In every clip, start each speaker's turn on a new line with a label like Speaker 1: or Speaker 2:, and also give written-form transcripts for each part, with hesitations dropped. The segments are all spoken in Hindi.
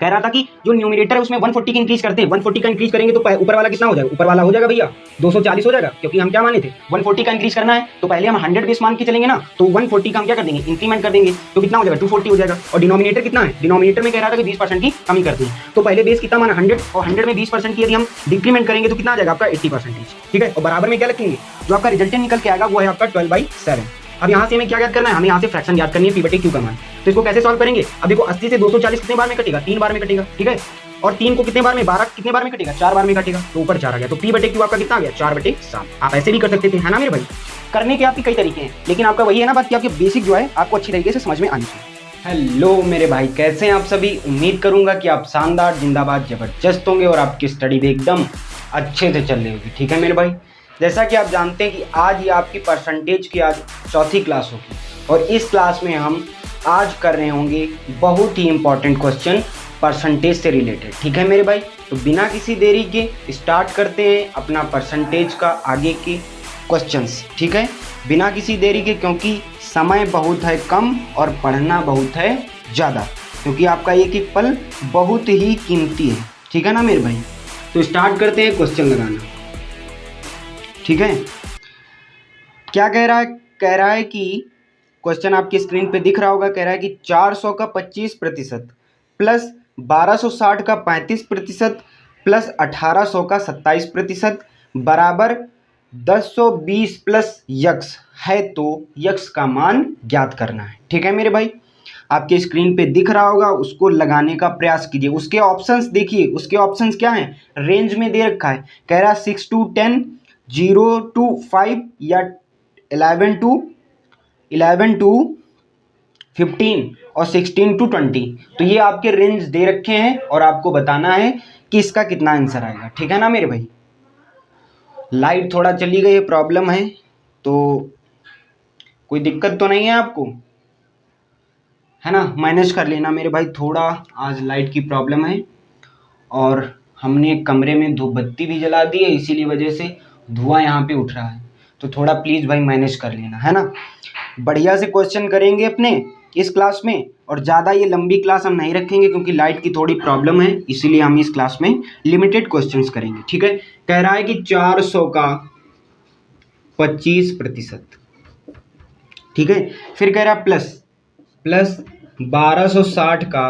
Speaker 1: कह रहा था कि जो न्यूमरेटर है उसमें 140 का इंक्रीज करते हैं, 140 का इंक्रीज करेंगे तो ऊपर वाला कितना हो जाएगा, ऊपर वाला हो जाएगा भैया 240 हो जाएगा, क्योंकि हम क्या माने थे 140 का इंक्रीज करना है, तो पहले हम 100 बेस मान के चलेंगे ना, तो 140 का हम क्या कर देंगे, इंक्रीमेंट कर देंगे, तो कितना हो जाएगा 240 हो जाएगा। और डिनोमिनेटर कितना है, डिनोमिनेटर में कह रहा था कि 20% की कमी करते हैं, तो पहले बेस कितना माना 100, और 100 में 20% की यदि हम डिक्रीमेंट करेंगे तो कितना आ जाएगा आपका 80%। ठीक है, और बराबर में क्या रखेंगे, जो आपका रिजल्टेंट निकल के आएगा वो है आपका 12/7। अब यहाँ से हमें क्या याद करना है, हमें यहाँ से फ्रैक्शन याद करनी है p/q का मान। तो इसको कैसे सॉल्व करेंगे, अब देखो 80 से 240 कितने बार में कटेगा, 3 बार में कटेगा। ठीक है, और 3 को कितने बार में, 12 कितने बार में कटेगा, 4 बार में कटेगा, तो ऊपर 4 आ गया, तो p/q आपका कितना आ गया 4/7। आप ऐसे भी कर सकते थे, है ना मेरे भाई। करने के आपके कई तरीके हैं, लेकिन आपका वही है ना बात कि आपके बेसिक जो है आपको अच्छी तरीके से समझ में आनी चाहिए। हेलो मेरे भाई, कैसे हैं आप सभी। उम्मीद करूंगा कि आप शानदार, जिंदाबाद, जबरदस्त होंगे और आपकी स्टडी भी एकदम अच्छे से चल रही होगी। ठीक है मेरे भाई, जैसा कि आप जानते हैं कि आज ये आपकी परसेंटेज की आज चौथी क्लास होगी, और इस क्लास में हम आज कर रहे होंगे बहुत ही इंपॉर्टेंट क्वेश्चन परसेंटेज से रिलेटेड। ठीक है मेरे भाई, तो बिना किसी देरी के स्टार्ट करते हैं अपना परसेंटेज का आगे के क्वेश्चंस। ठीक है, बिना किसी देरी के, क्योंकि समय बहुत है कम और पढ़ना बहुत है ज़्यादा, क्योंकि आपका एक एक पल बहुत ही कीमती है। ठीक है ना मेरे भाई, तो स्टार्ट करते हैं क्वेश्चन लगाना। ठीक है, क्या कह रहा है कि क्वेश्चन आपकी स्क्रीन पे दिख रहा होगा। कह रहा है कि 400 का 25% प्लस 1260 का 35% प्लस 1800 का 27% बराबर 1020 प्लस यक्स है, तो यक्स का मान ज्ञात करना है। ठीक है मेरे भाई, आपके स्क्रीन पे दिख रहा होगा, उसको लगाने का प्रयास कीजिए। उसके ऑप्शंस देखिए, उसके ऑप्शंस क्या हैं, रेंज में दे रखा है। कह रहा है 6 to 10, 0 to 5 या 11 to 15 और 16 to 20। तो ये आपके रेंज दे रखे हैं और आपको बताना है कि इसका कितना आंसर आएगा। ठीक है ना मेरे भाई, लाइट थोड़ा चली गई है, प्रॉब्लम है, तो कोई दिक्कत तो नहीं है आपको, है ना, मैनेज कर लेना मेरे भाई। थोड़ा आज लाइट की प्रॉब्लम है और हमने कमरे में धूप बत्ती भी जला दी है, इसीलिए वजह से धुआं यहाँ पे उठ रहा है, तो थोड़ा प्लीज़ भाई मैनेज कर लेना, है ना। बढ़िया से क्वेश्चन करेंगे अपने इस क्लास में, और ज़्यादा ये लंबी क्लास हम नहीं रखेंगे क्योंकि लाइट की थोड़ी प्रॉब्लम है, इसीलिए हम इस क्लास में लिमिटेड क्वेश्चंस करेंगे। ठीक है, कह रहा है कि 400 का 25%। ठीक है, फिर कह रहा है प्लस 1260 का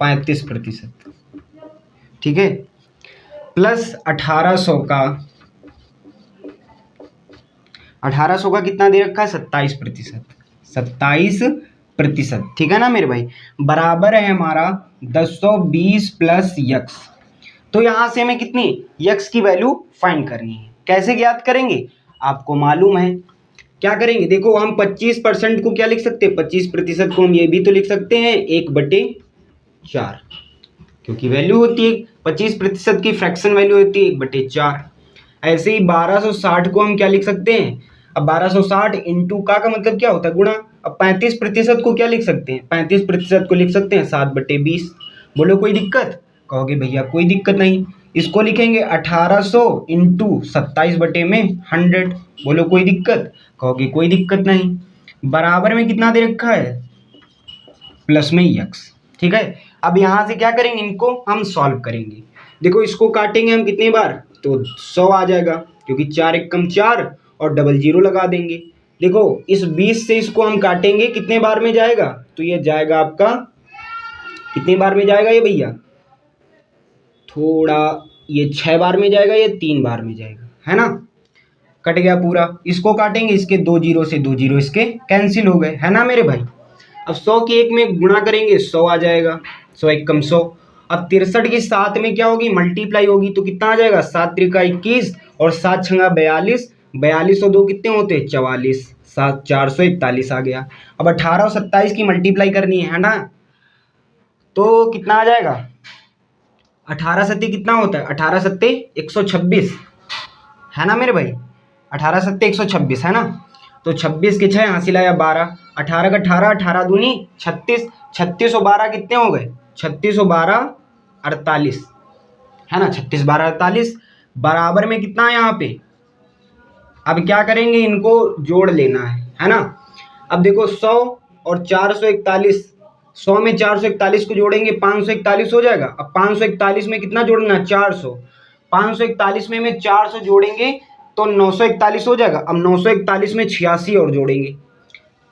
Speaker 1: 35%। ठीक है, प्लस 1800 का कितना दे रखा है 27%। 27%। ठीक है ना मेरे भाई, बराबर है हमारा 1020 प्लस यक्स। तो यहां से हमें कितनी यक्स की वैल्यू फाइंड करनी है। कैसे ज्ञात करेंगे, आपको मालूम है। क्या करेंगे, देखो हम 25% को क्या लिख सकते हैं, 25% को हम ये भी तो लिख सकते हैं 1/4, क्योंकि वैल्यू होती है 25% की फ्रैक्शन वैल्यू होती है 1/4। ऐसे ही 1260 को हम क्या लिख सकते हैं, अब 1260 इंटू का मतलब क्या होता है, गुणा। अब 35% को क्या लिख सकते हैं, 35% को लिख सकते हैं 7/20। बोलो कोई दिक्कत, कहोगे भैया कोई दिक्कत नहीं। इसको लिखेंगे 1800 इंटू 27/100। बोलो कोई दिक्कत, कहोगे कोई दिक्कत नहीं। बराबर में कितना दे रखा है, प्लस में यक्स। ठीक है, अब यहाँ से क्या करेंगे, इनको हम सॉल्व करेंगे। देखो इसको काटेंगे हम कितने बार, तो 100 आ जाएगा, क्योंकि 4 एक कम 4 और डबल जीरो लगा देंगे। देखो इस 20 से इसको हम काटेंगे, कितने बार में जाएगा, तो ये जाएगा आपका कितने बार में जाएगा ये भैया, थोड़ा ये 6 बार में जाएगा, ये 3 बार में जाएगा, है ना। कट गया पूरा, इसको काटेंगे, इसके 2 जीरो से 2 जीरो इसके कैंसिल हो गए, है ना मेरे भाई। अब 100 के 1 में गुणा करेंगे 100 आ जाएगा, 100 एक कम 100। अब 63 की 7 में क्या होगी, मल्टीप्लाई होगी, तो कितना आ जाएगा 7 त्रिका 21 और 7 छंगा 42, 42 और 2 कितने होते हैं 44, 7 441 आ गया। अब 18 और 27 की मल्टीप्लाई करनी है ना, तो कितना आ जाएगा, 18 सत्ते कितना होता है, 18 सत्ते 126, है ना मेरे भाई, 18 सत्ते 126, है ना। तो 26 के 6 हासिल आया 12, 18 का 18, 18 दूनी 36, 36 और 12 कितने हो गए, 36 और 12 48, है ना, 36 12 48। बराबर में कितना है यहाँ पे, अब क्या करेंगे, इनको जोड़ लेना है ना। अब देखो 100 और 441, 100 में 441 को जोड़ेंगे 541 हो जाएगा। अब 541 में कितना जोड़ना, 400। 541 में 400 जोड़ेंगे तो 941 हो जाएगा। अब 941 में 86 और जोड़ेंगे,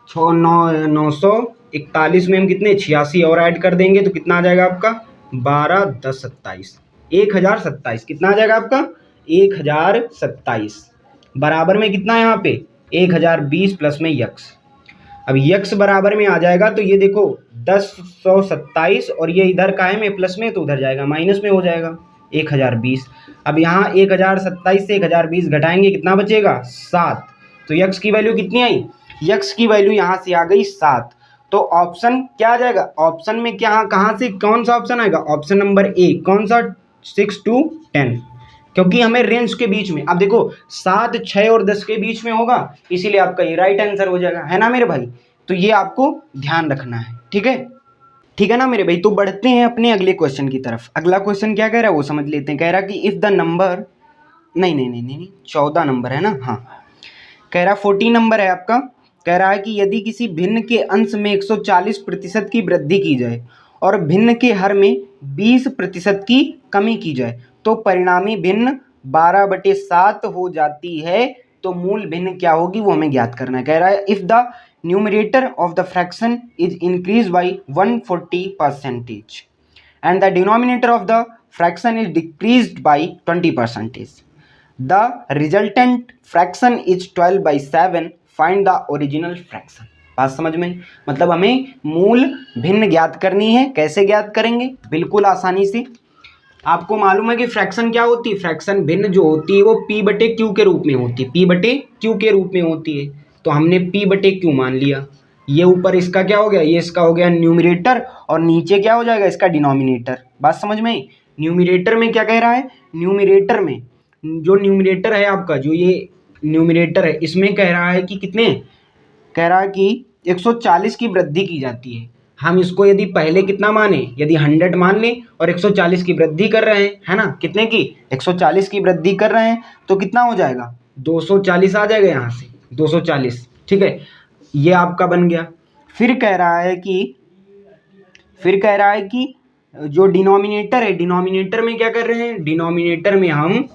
Speaker 1: 941 में हम कितने 86 और ऐड कर देंगे तो कितना आ जाएगा आपका 12 10 27, 1027। कितना आ जाएगा आपका 1027 बराबर में कितना है यहाँ पे 1020 प्लस में यक्स। अब यक्स बराबर में आ जाएगा तो ये देखो 1027 और ये इधर का है में प्लस में तो उधर जाएगा माइनस में हो जाएगा 1020। अब यहाँ 1027 से 1020 घटाएंगे कितना बचेगा 7। तो यक्स की वैल्यू कितनी आई, यक्स की वैल्यू यहाँ से आ गई 7। तो ऑप्शन क्या आ जाएगा, ऑप्शन में क्या कहाँ से कौन सा ऑप्शन आएगा, ऑप्शन नंबर ए। कौन सा 6 to 10, क्योंकि हमें रेंज के बीच में, अब देखो 7 6 और 10 के बीच में होगा इसीलिए आपका ये राइट आंसर हो जाएगा, है ना मेरे भाई। तो ये आपको ध्यान रखना है, ठीक है, ठीक है ना मेरे भाई। तो बढ़ते हैं अपने अगले क्वेश्चन की तरफ। अगला क्वेश्चन क्या कह रहा है वो समझ लेते हैं। कह रहा कि इफ़ द नंबर, नहीं 14 नंबर है ना, हाँ कह रहा 14 नंबर है आपका। कह रहा है कि यदि किसी भिन्न के अंश में 140% की वृद्धि की जाए और भिन्न के हर में 20% की कमी की जाए तो परिणामी भिन्न 12/7 हो जाती है। तो मूल भिन्न क्या होगी वो हमें ज्ञात करना है। कह रहा है if the numerator of the fraction is increase by 140% and the denominator of the fraction is decreased by 20%. The resultant fraction is 12/7. Find the original fraction. बात समझ में, मतलब हमें मूल भिन्न ज्ञात करनी है। कैसे ज्ञात करेंगे, बिल्कुल आसानी से। आपको मालूम है कि फ्रैक्शन क्या होती है, फ्रैक्शन भिन्न जो होती है वो P/Q के रूप में होती है, P/Q के रूप में होती है। तो हमने P/Q मान लिया। ये ऊपर इसका क्या हो गया, ये इसका हो गया न्यूमरेटर और नीचे क्या हो जाएगा इसका डिनोमिनेटर। बात समझ में। न्यूमरेटर में क्या कह रहा है, न्यूमरेटर में जो न्यूमरेटर है आपका, जो ये न्यूमरेटर है इसमें कह रहा है कि कितने, कह रहा है कि 140 की वृद्धि की जाती है। हम इसको यदि पहले कितना माने, यदि 100 मान लें और 140 की वृद्धि कर रहे हैं, है ना, कितने की 140 की वृद्धि कर रहे हैं तो कितना हो जाएगा 240 आ जाएगा यहाँ से 240, ठीक है, ये आपका बन गया। फिर कह रहा है कि जो डिनोमिनेटर है, डिनोमिनेटर में क्या कर रहे हैं, डिनोमिनेटर में हम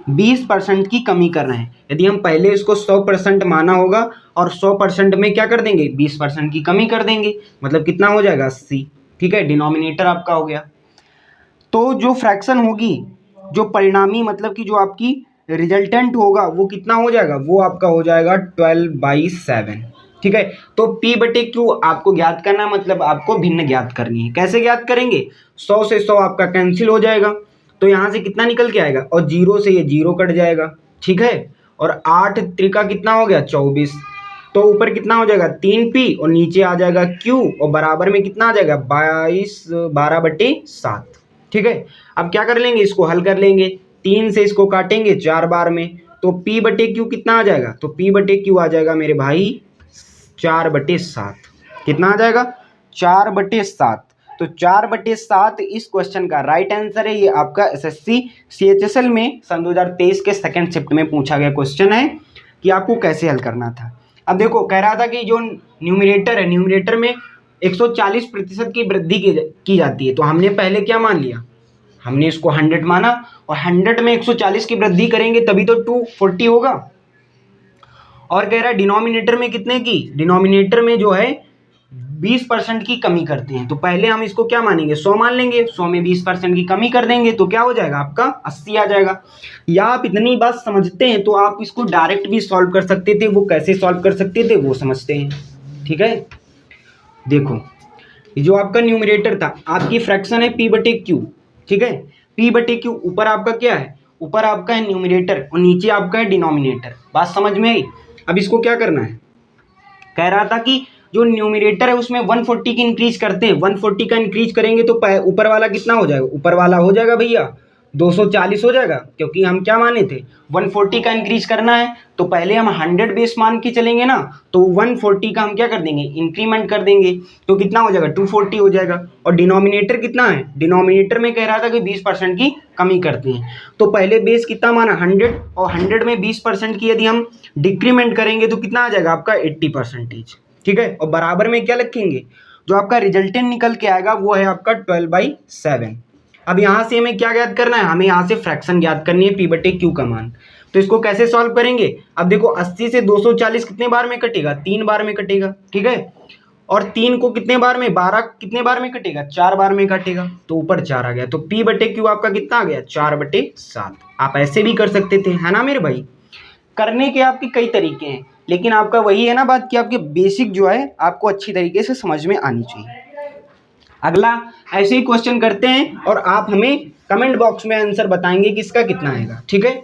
Speaker 1: 20% की कमी कर रहे हैं। यदि हम पहले इसको 100% माना होगा और 100% में क्या कर देंगे 20% की कमी कर देंगे, मतलब कितना हो जाएगा 80, ठीक है, डिनोमिनेटर आपका हो गया। तो जो फ्रैक्शन होगी, जो परिणामी मतलब कि जो आपकी रिजल्टेंट होगा वो कितना हो जाएगा, वो आपका हो जाएगा 12/7, ठीक है। तो P/Q आपको ज्ञात करना है, मतलब आपको भिन्न ज्ञात करनी है। कैसे ज्ञात करेंगे, 100 से 100 आपका कैंसिल हो जाएगा तो यहाँ से कितना निकल के आएगा और 0 से ये 0 कट जाएगा, ठीक है। और 8 त्रिका कितना हो गया 24, तो ऊपर कितना हो जाएगा 3P और नीचे आ जाएगा Q और बराबर में कितना आ जाएगा 12/7, ठीक है। अब क्या कर लेंगे, इसको हल कर लेंगे, 3 से इसको काटेंगे 4 बार में तो P/Q कितना आ जाएगा, तो P/Q आ जाएगा मेरे भाई 4/7। कितना आ जाएगा 4/7। तो 4/7 इस क्वेश्चन का राइट आंसर है। ये आपका SSC CHSL में सन 2023 के सेकंड शिफ्ट में पूछा गया क्वेश्चन है कि आपको कैसे हल करना था। अब देखो कह रहा था कि जो न्यूमरेटर है, न्यूमरेटर में 140% की वृद्धि की जाती है। तो हमने पहले क्या मान लिया, हमने इसको 100 माना और 100 में 140 की वृद्धि करेंगे तभी तो 240 होगा। और कह रहा है डिनोमिनेटर में कितने की, डिनोमिनेटर में जो है 20% की कमी करते हैं। तो पहले हम इसको क्या मानेंगे 100 मान लेंगे, 100 में 20% की कमी कर देंगे तो क्या हो जाएगा आपका 80 आ जाएगा। या आप इतनी बात समझते हैं तो आप इसको डायरेक्ट भी सॉल्व कर सकते थे। वो कैसे सॉल्व कर सकते थे वो समझते हैं, ठीक है। देखो जो आपका न्यूमरेटर था, आपकी फ्रैक्शन है P/Q, ठीक है। P/Q ऊपर आपका क्या है, ऊपर आपका है न्यूमरेटर और नीचे आपका है डिनोमिनेटर। बात समझ में आई। अब इसको क्या करना है, कह रहा था कि जो न्यूमरेटर है उसमें 140 की इंक्रीज करते हैं, 140 का इंक्रीज करेंगे तो ऊपर वाला कितना हो जाएगा, ऊपर वाला हो जाएगा भैया 240 हो जाएगा, क्योंकि हम क्या माने थे 140 का इंक्रीज करना है। तो पहले हम 100 बेस मान के चलेंगे ना, तो 140 का हम क्या कर देंगे इंक्रीमेंट कर देंगे तो कितना हो जाएगा 240 हो जाएगा। और डिनोमिनेटर कितना है, डिनोमिनेटर में कह रहा था कि 20% की कमी करते हैं। तो पहले बेस कितना माना 100 और 100 में 20% की यदि हम डिक्रीमेंट करेंगे तो कितना आ जाएगा आपका 80%, ठीक है। और बराबर में क्या लिखेंगे जो आपका रिजल्टेंट निकल के आएगा वो है आपका 12/7। अब यहाँ से हमें क्या ज्ञात करना है, हमें यहाँ से फ्रैक्शन ज्ञात करनी है P/Q का मान। तो इसको कैसे सॉल्व करेंगे, अब देखो 80 से 240 कितने बार में कटेगा, 3 बार में कटेगा, ठीक है। और 3 को कितने बार में, 12 कितने बार में कटेगा, 4 बार में कटेगा, तो ऊपर 4 आ गया। तो P/Q आपका कितना आ गया, 4/7। आप ऐसे भी कर सकते थे, है ना मेरे भाई। करने के आपके कई तरीके हैं, लेकिन आपका वही है ना बात कि आपके बेसिक जो है आपको अच्छी तरीके से समझ में आनी चाहिए। अगला ऐसे ही क्वेश्चन करते हैं और आप हमें कमेंट बॉक्स में आंसर बताएंगे कि इसका कितना आएगा, ठीक है।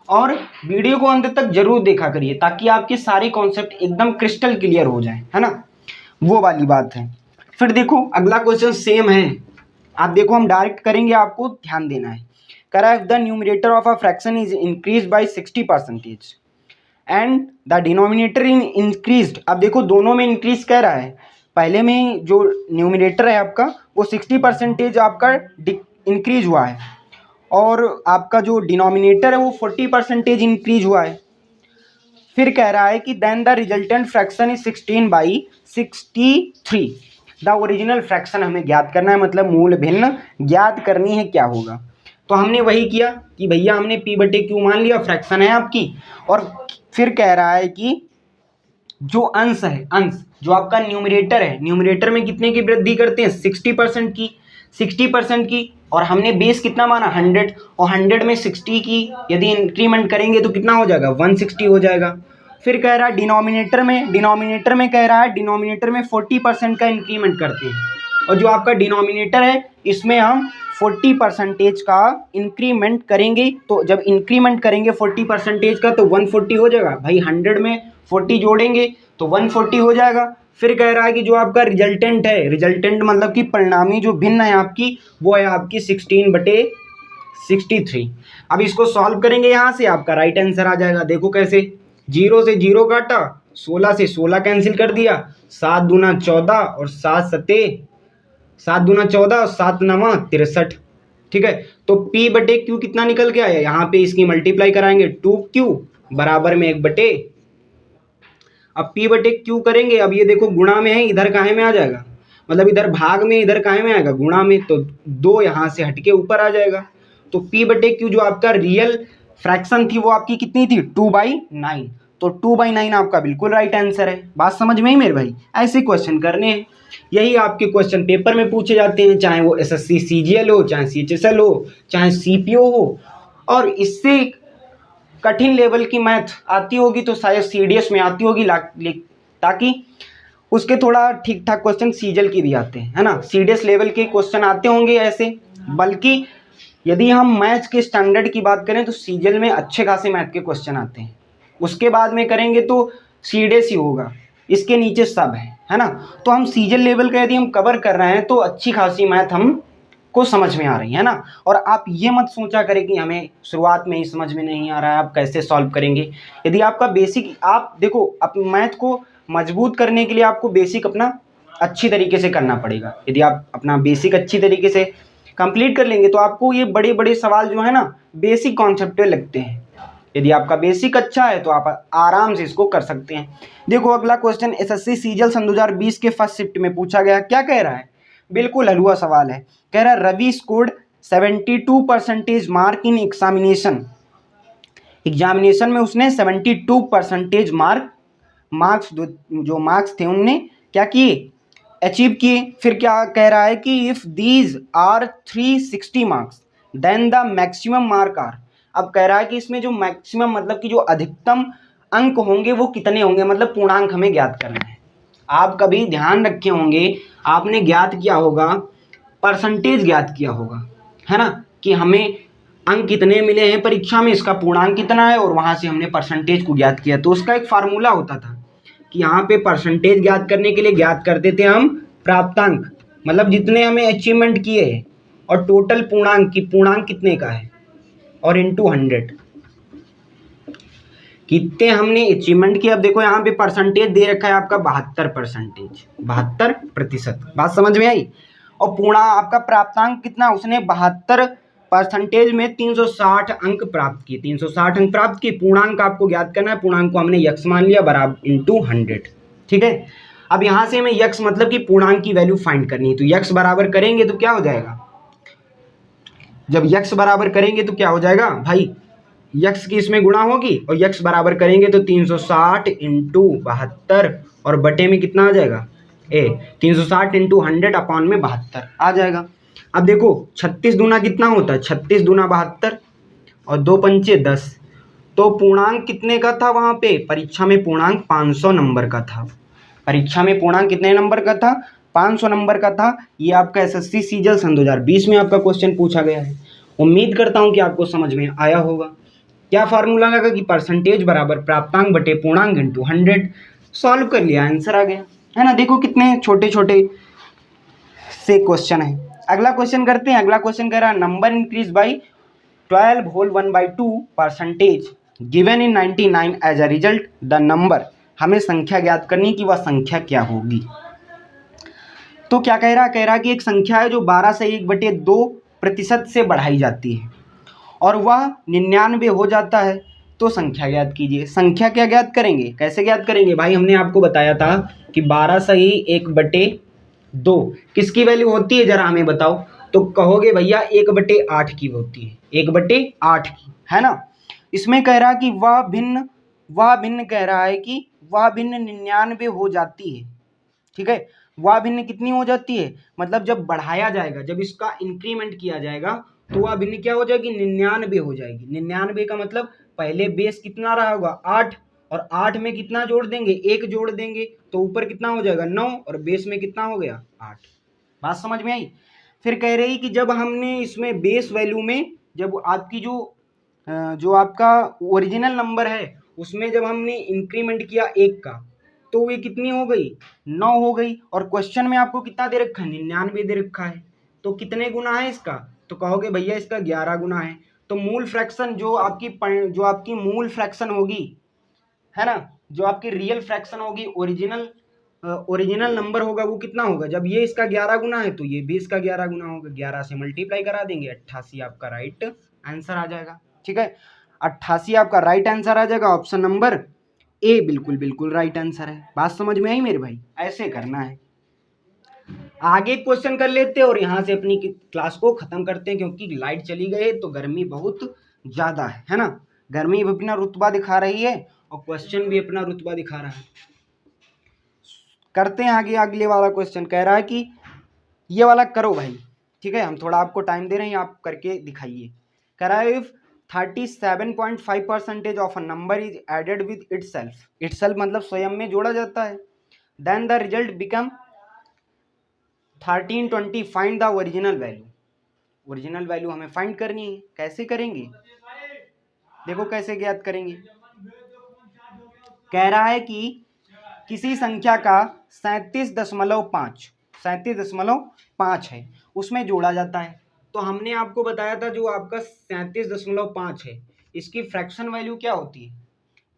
Speaker 1: और वीडियो को अंत तक जरूर देखा करिए ताकि आपके सारे कॉन्सेप्ट एकदम क्रिस्टल क्लियर हो जाए, है ना, वो वाली बात है। फिर देखो अगला क्वेश्चन सेम है, आप देखो हम डायरेक्ट करेंगे, आपको ध्यान देना है। कह रहा है the numerator of a fraction is increase by 60% and the denominator in increased. अब देखो दोनों में इंक्रीज कह रहा है, पहले में जो न्यूमरेटर है आपका वो 60% आपका इंक्रीज हुआ है और आपका जो डिनोमिनेटर है वो 40% इंक्रीज हुआ है। फिर कह रहा है कि then the resultant fraction is 16/63। The original fraction हमें ज्ञात करना है, मतलब मूल भिन्न ज्ञात करनी है, क्या होगा। तो हमने वही किया कि भैया हमने P/Q मान लिया, फ्रैक्शन है आपकी, और फिर कह रहा है कि जो अंश है, अंश जो आपका न्यूमरेटर है, न्यूमरेटर में कितने की वृद्धि करते हैं, 60% की, 60% की, और हमने बेस कितना माना 100, और 100 में 60 की यदि इंक्रीमेंट करेंगे तो कितना हो जाएगा, 160 हो जाएगा। फिर कह रहा है डिनोमिनेटर में कह रहा है डिनोमिनेटर में 40% का इंक्रीमेंट करते हैं, और जो आपका डिनोमिनेटर है इसमें हम 40% का इंक्रीमेंट करेंगे। तो जब इंक्रीमेंट करेंगे 40% का तो 140 हो जाएगा भाई, 100 में 40 जोड़ेंगे तो 140 हो जाएगा। फिर कह रहा है कि जो आपका रिजल्टेंट है, रिजल्टेंट मतलब कि परिणामी जो भिन्न है आपकी, वो है आपकी 16/63। अब इसको सॉल्व करेंगे, यहाँ से आपका राइट आंसर आ जाएगा। देखो कैसे, 0 से 0 काटा, 16 से 16 कैंसिल कर दिया, 7 दूना 14 और 7 दूना 14 और 7 नवा 63, ठीक है। तो P/Q कितना निकल के आया, यहाँ पे इसकी मल्टीप्लाई कराएंगे 2Q बराबर में 1/, अब P/Q करेंगे, अब ये देखो गुणा में है, इधर काहे में आ जाएगा, मतलब इधर भाग में, इधर काहे में आएगा, गुणा में, तो 2 यहाँ से हटके ऊपर आ जाएगा। तो P/Q जो आपका रियल फ्रैक्शन थी वो आपकी कितनी थी, 2/9। तो 2/9 आपका बिल्कुल राइट आंसर है। बात समझ में ही मेरे भाई, ऐसे क्वेश्चन करने हैं, यही आपके क्वेश्चन पेपर में पूछे जाते हैं, चाहे वो SSC CGL हो, चाहे CHSL हो, चाहे CPO हो। और इससे कठिन लेवल की मैथ आती होगी तो शायद CDS में आती होगी, ताकि उसके थोड़ा ठीक ठाक क्वेश्चन CGL की भी आते हैं, है ना, CDS लेवल के क्वेश्चन आते होंगे ऐसे। बल्कि यदि हम मैथ के स्टैंडर्ड की बात करें तो CGL में अच्छे खासे मैथ के क्वेश्चन आते हैं, उसके बाद में करेंगे तो CDS ही होगा, इसके नीचे सब है ना। तो हम CGL लेवल का यदि हम कवर कर रहे हैं तो अच्छी खासी मैथ हम को समझ में आ रही है ना। और आप ये मत सोचा करें कि हमें शुरुआत में ही समझ में नहीं आ रहा है, आप कैसे सॉल्व करेंगे। यदि आपका बेसिक, आप देखो अपने मैथ को मजबूत करने के लिए आपको बेसिक अपना अच्छी तरीके से करना पड़ेगा। यदि आप अपना बेसिक अच्छी तरीके से कंप्लीट कर लेंगे तो आपको ये बड़े बड़े सवाल जो है ना बेसिक कॉन्सेप्ट पे लगते हैं। यदि आपका बेसिक अच्छा है तो आप आराम से इसको कर सकते हैं। देखो अगला क्वेश्चन SSC CGL सन 2020 के फर्स्ट शिफ्ट में पूछा गया, क्या कह रहा है, बिल्कुल हलवा सवाल है। कह रहा है Ravi scored 72% mark in examination में उसने 72% मार्क्स जो मार्क्स थे उनने क्या किए, अचीव किए। फिर क्या कह रहा है कि if these are 360 marks then the maximum mark are. अब कह रहा है कि इसमें जो मैक्सिमम मतलब कि जो अधिकतम अंक होंगे वो कितने होंगे, मतलब पूर्णांक हमें ज्ञात करना है। आप कभी ध्यान रखे होंगे, आपने ज्ञात किया होगा, परसेंटेज ज्ञात किया होगा, है ना, कि हमें अंक कितने मिले हैं परीक्षा में, इसका पूर्णांक कितना है, और वहाँ से हमने परसेंटेज को ज्ञात किया। तो उसका एक फार्मूला होता था कि यहाँ पे परसेंटेज ज्ञात करने के लिए ज्ञात करते थे हम प्राप्तांक, मतलब जितने हमें अचीवमेंट किए हैं, और टोटल पूर्णांक कितने का है, और इंटू 100 कितने हमने अचीवमेंट किया। अब देखो यहाँ पे परसेंटेज दे रखा है आपका 72%। बात समझ में आई। और पूर्णा आपका प्राप्तांक कितना, उसने 72% में 360 अंक प्राप्त किए, 360 अंक प्राप्त किए। पूर्णांक आपको ज्ञात करना है, पूर्णांक को हमने यक्स मान लिया बराबर इंटू 100, ठीक है। अब यहाँ से हमें यक्स मतलब कि पूर्णांक की वैल्यू फाइंड करनी है, तो यक्स बराबर करेंगे तो क्या हो जाएगा, जब यक्स बराबर करेंगे तो क्या हो जाएगा भाई, यक्स की इसमें गुणा होगी और यक्स बराबर करेंगे तो 360 इंटू 72 और बटे में कितना आ जाएगा 360 इंटू 100 अपॉन में 72 आ जाएगा। अब देखो 36 दूना कितना होता है, 36 दूना 72 और 2 पंचे 10, तो पूर्णांक कितने का था वहां पे, परीक्षा में पूर्णांक 500 नंबर का था। परीक्षा में पूर्णांक कितने नंबर का था, 500 नंबर का था। ये आपका एसएससी सीजल सन 2020 में आपका क्वेश्चन पूछा गया है। उम्मीद करता हूं कि आपको समझ में आया होगा। क्या फार्मूला लगा कि परसेंटेज बराबर प्राप्तांक बटे पूर्णांक इंटू 100। सॉल्व कर लिया, आंसर आ गया, है ना। देखो कितने छोटे छोटे से क्वेश्चन है। अगला क्वेश्चन करते हैं। अगला क्वेश्चन कह रहा है number increase by 12 whole 1/2 percentage given in 99 as a result the number. हमें संख्या ज्ञात करनी कि वह संख्या क्या होगी। तो क्या कह रहा कि एक संख्या है जो 12 से 1/2% से बढ़ाई जाती है और वह 99 हो जाता है, तो संख्या ज्ञात कीजिए। संख्या क्या ज्ञात करेंगे, कैसे ज्ञात करेंगे भाई, हमने आपको बताया था कि 12 से 1/2 किसकी वैल्यू होती है, जरा हमें बताओ। तो कहोगे भैया 1/8 की होती है, 1/8 की, है ना। इसमें कह रहा कि वह भिन्न कह रहा है कि वह भिन्न 99 हो जाती है, ठीक है। वह भिन्न कितनी हो जाती है, मतलब जब बढ़ाया जाएगा, जब इसका इंक्रीमेंट किया जाएगा तो वह भिन्न क्या हो जाएगी, 99 हो जाएगी। 99 का मतलब पहले बेस कितना रहा होगा 8, और 8 में कितना जोड़ देंगे, 1 जोड़ देंगे, तो ऊपर कितना हो जाएगा 9, और बेस में कितना हो गया 8। बात समझ में आई। फिर कह रही कि जब हमने इसमें बेस वैल्यू में, जब आपकी जो आपका ओरिजिनल नंबर है उसमें जब हमने इंक्रीमेंट किया 1 का, तो ये कितनी हो गई 9 हो गई। और क्वेश्चन में आपको कितना दे रखा है, 99 दे रखा है, तो कितने गुना है इसका, तो कहोगे भैया इसका 11 गुना है। तो मूल फ्रैक्शन जो आपकी मूल फ्रैक्शन होगी, है ना, जो आपकी रियल फ्रैक्शन होगी, ओरिजिनल नंबर होगा, वो कितना होगा, जब ये इसका 11 गुना है तो ये भी इसका 11 गुना होगा। 11 से मल्टीप्लाई करा देंगे, 88 आपका राइट आंसर आ जाएगा, ठीक है। 88 आपका राइट आंसर आ जाएगा। ऑप्शन नंबर ए बिल्कुल राइट आंसर है। बात समझ में आई मेरे भाई, ऐसे करना है। आगे क्वेश्चन कर लेते हैं और यहाँ से अपनी क्लास को खत्म करते हैं, क्योंकि लाइट चली गई तो गर्मी बहुत ज्यादा है ना। गर्मी भी अपना रुतबा दिखा रही है और क्वेश्चन भी अपना रुतबा दिखा रहा है। करते हैं आगे। अगले वाला क्वेश्चन कह रहा है कि ये वाला करो भाई, ठीक है, हम थोड़ा आपको टाइम दे रहे हैं, आप करके दिखाइए। कह रहा है if 37.5% of a number is added with itself मतलब स्वयं में जोड़ा जाता है, then the result become 1320। Find the original value. Original value हमें फाइंड करनी है। कैसे करेंगे, देखो कैसे ज्ञात करेंगे। कह रहा है कि किसी संख्या का 37.5 है, उसमें जोड़ा जाता है। तो हमने आपको बताया था जो आपका 37.5 है, इसकी फ्रैक्शन वैल्यू क्या होती है,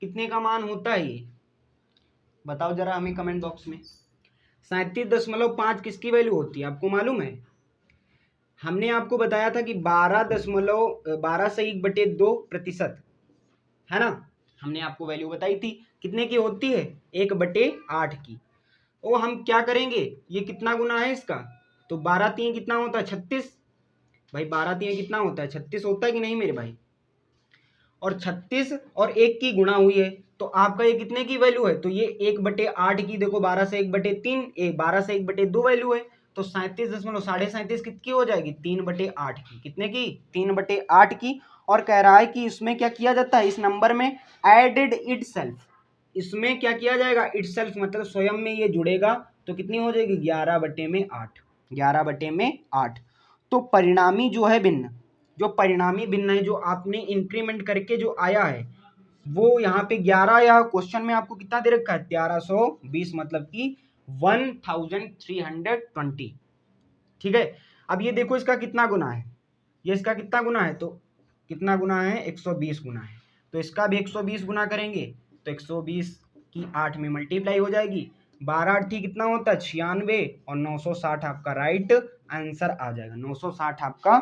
Speaker 1: कितने का मान होता है ये, बताओ जरा हमें कमेंट बॉक्स में। 37.5 किसकी वैल्यू होती है, आपको मालूम है। हमने आपको बताया था कि 12 से 1/2%, है ना। हमने आपको वैल्यू बताई थी कितने की होती है, 1/8 की। और हम क्या करेंगे, ये कितना गुना है इसका, तो 12 3 कितना होता है 36 भाई, 12 3 कितना होता है 36 होता है कि नहीं मेरे भाई। और 36 और 1 की गुणा हुई है, तो आपका ये कितने की वैल्यू है, तो ये 1/8 की। देखो 12 से 1/3, 12 से 1/2 वैल्यू है, तो 37.37 कितनी हो जाएगी 3/8 की। कितने की 3/8 की। और कह रहा है कि इसमें क्या किया जाता है, इस नंबर में एडेड इटसेल्फ, इसमें क्या किया जाएगा इटसेल्फ मतलब स्वयं में ये जुड़ेगा, तो कितनी हो जाएगी 11/8, 11/8। तो परिणामी जो है भिन्न, जो परिणामी भिन्न है, जो आपने इंक्रीमेंट करके जो आया है, वो यहाँ पे 11, या क्वेश्चन में आपको कितना दे रखा है 1320 मतलब कि 1320, ठीक है। अब ये देखो इसका कितना गुना है, ये इसका कितना गुना है, तो कितना गुना है 120 गुना है, तो इसका भी 120 गुना करेंगे, तो 120 की 8 में मल्टीप्लाई हो जाएगी, 12 8 कितना होता है 96, और 960 आपका राइट आंसर आ जाएगा। 960 आपका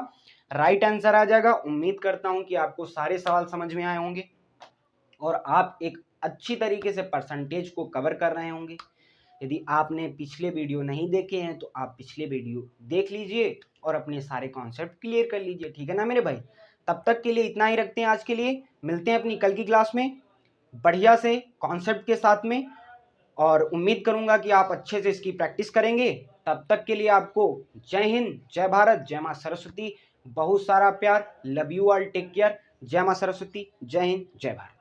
Speaker 1: राइट आंसर आ जाएगा। उम्मीद करता हूं कि आपको सारे सवाल समझ में आए होंगे और आप एक अच्छी तरीके से परसेंटेज को कवर कर रहे होंगे। यदि आपने पिछले वीडियो नहीं देखे हैं तो आप पिछले वीडियो देख लीजिए और अपने सारे कॉन्सेप्ट क्लियर कर लीजिए, ठीक है ना मेरे भाई। तब तक के लिए इतना ही रखते हैं आज के लिए, मिलते हैं अपनी कल की क्लास में बढ़िया से कॉन्सेप्ट के साथ में, और उम्मीद करूंगा कि आप अच्छे से इसकी प्रैक्टिस करेंगे। तब तक के लिए आपको जय हिंद, जय भारत, जय माँ सरस्वती, बहुत सारा प्यार, love you all, take care, जय माँ सरस्वती, जय हिंद, जय भारत।